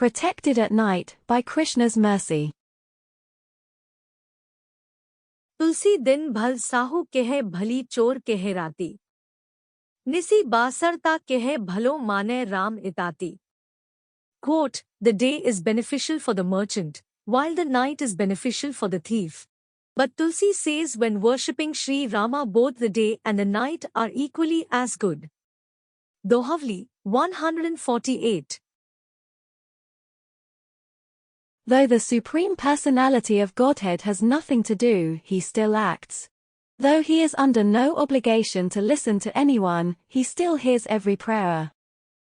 protected at night by Krishna's mercy. तुलसी दिन भल साहू कहे भली चोर कहे राती, निसी बासरता कहे भलो माने Ram इताती. Quote, the day is beneficial for the merchant, while the night is beneficial for the thief. But Tulsi says when worshipping Sri Rama both the day and the night are equally as good. Dohavli, 148. Though the Supreme Personality of Godhead has nothing to do, he still acts. Though he is under no obligation to listen to anyone, he still hears every prayer.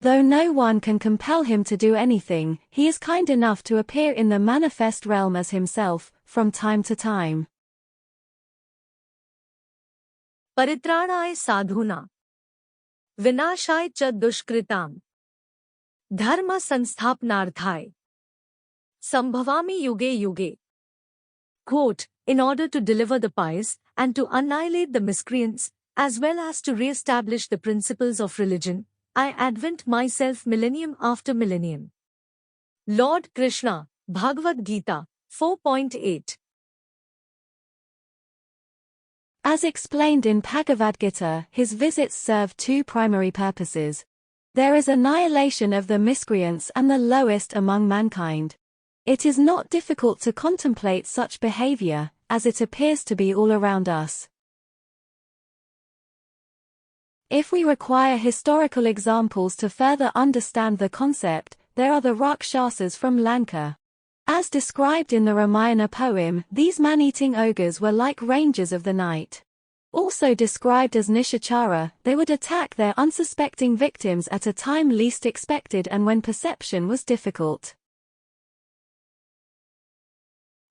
Though no one can compel him to do anything, he is kind enough to appear in the manifest realm as himself, from time to time. परित्राणाय साधूना विनाशाय च दुष्कृताम धर्म संस्थापनार्थाय संभवामि युगे युगे. Quote, in order to deliver the pious and to annihilate the miscreants, as well as to re-establish the principles of religion, I advent myself millennium after millennium. Lord Krishna, Bhagavad-gita, 4.8. As explained in Bhagavad-gita, his visits serve two primary purposes. There is annihilation of the miscreants and the lowest among mankind. It is not difficult to contemplate such behavior, as it appears to be all around us. If we require historical examples to further understand the concept, there are the Rakshasas from Lanka. As described in the Ramayana poem, these man-eating ogres were like rangers of the night. Also described as Nishachara, they would attack their unsuspecting victims at a time least expected and when perception was difficult.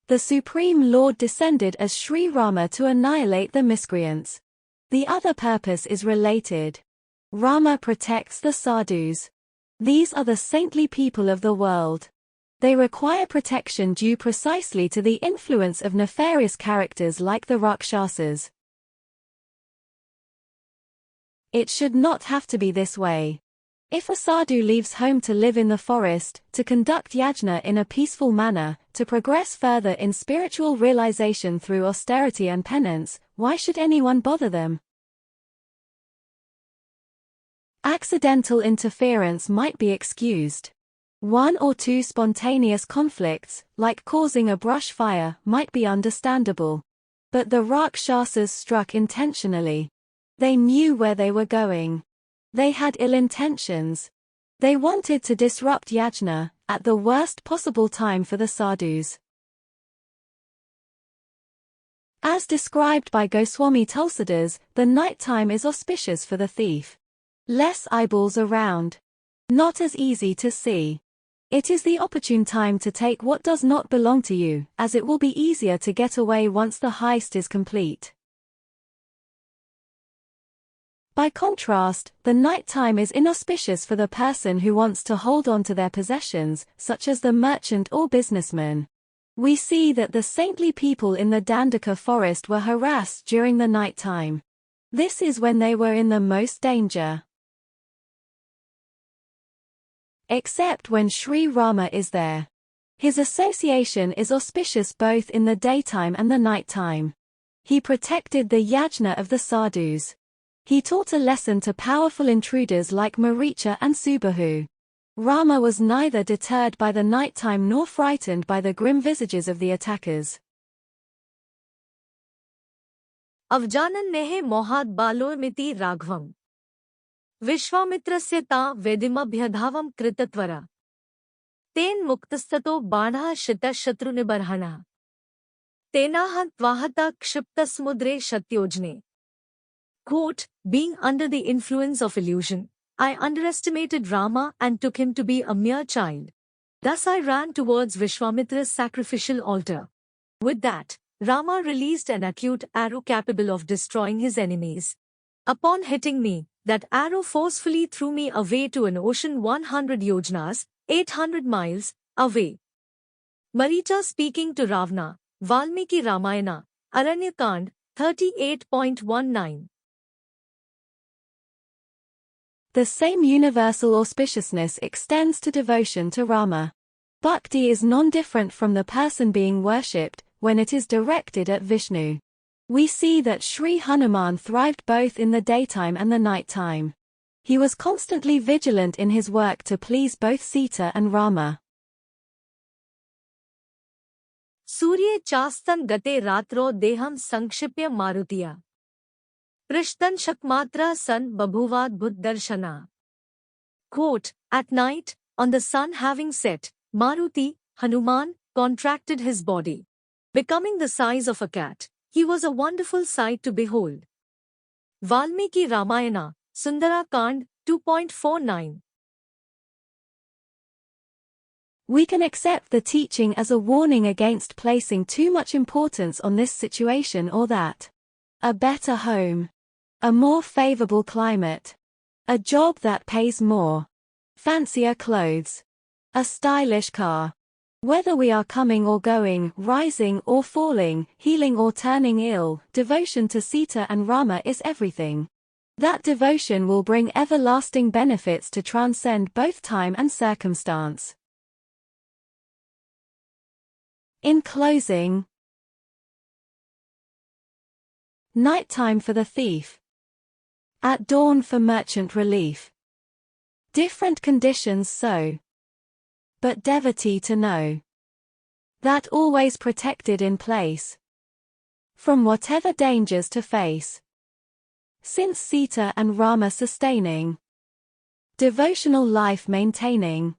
The Supreme Lord descended as Sri Rama to annihilate the miscreants. The other purpose is related. Rama protects the sadhus. These are the saintly people of the world. They require protection due precisely to the influence of nefarious characters like the Rakshasas. It should not have to be this way. If a sadhu leaves home to live in the forest, to conduct yajna in a peaceful manner, to progress further in spiritual realization through austerity and penance, why should anyone bother them? Accidental interference might be excused. One or two spontaneous conflicts, like causing a brush fire, might be understandable. But the Rakshasas struck intentionally. They knew where they were going. They had ill intentions. They wanted to disrupt yajna, at the worst possible time for the sadhus. As described by Goswami Tulsidas, the night time is auspicious for the thief. Less eyeballs around. Not as easy to see. It is the opportune time to take what does not belong to you, as it will be easier to get away once the heist is complete. By contrast, the night time is inauspicious for the person who wants to hold on to their possessions, such as the merchant or businessman. We see that the saintly people in the Dandaka forest were harassed during the night time. This is when they were in the most danger. Except when Sri Rama is there. His association is auspicious both in the daytime and the night time. He protected the yajna of the sadhus. He taught a lesson to powerful intruders like Maricha and Subahu. Rama was neither deterred by the nighttime nor frightened by the grim visages of the attackers. Avjanan nehe mohad balormiti raghvam. Vishwamitrasya ta vedimabhyadhavam kritatvara. Ten muktastato banha shita shatrunibarhana. Tenaha tvahata kshiptasmudre shatyojne. Quote, being under the influence of illusion, I underestimated Rama and took him to be a mere child. Thus I ran towards Vishwamitra's sacrificial altar. With that, Rama released an acute arrow capable of destroying his enemies. Upon hitting me, that arrow forcefully threw me away to an ocean 100 yojnas, 800 miles, away. Maricha speaking to Ravana, Valmiki Ramayana, Aranyakand, 38.19. The same universal auspiciousness extends to devotion to Rama. Bhakti is non-different from the person being worshipped when it is directed at Vishnu. We see that Sri Hanuman thrived both in the daytime and the nighttime. He was constantly vigilant in his work to please both Sita and Rama. सूर्ये चास्तं गते रात्रो देहं संक्षिप्य मारुतिया पृष्ठं शक्मात्रा सन बभुवाद्भुतदर्शना. Quote, at night, on the sun having set, Maruti, Hanuman, contracted his body, becoming the size of a cat. He was a wonderful sight to behold. Valmiki Ramayana, Sundara Kand, 2.49. We can accept the teaching as a warning against placing too much importance on this situation or that. A better home. A more favorable climate. A job that pays more. Fancier clothes. A stylish car. Whether we are coming or going, rising or falling, healing or turning ill, devotion to Sita and Rama is everything. That devotion will bring everlasting benefits to transcend both time and circumstance. In closing, nighttime for the thief. At dawn for merchant relief. Different conditions so. But devotee to know. That always protected in place. From whatever dangers to face. Since Sita and Rama sustaining. Devotional life maintaining.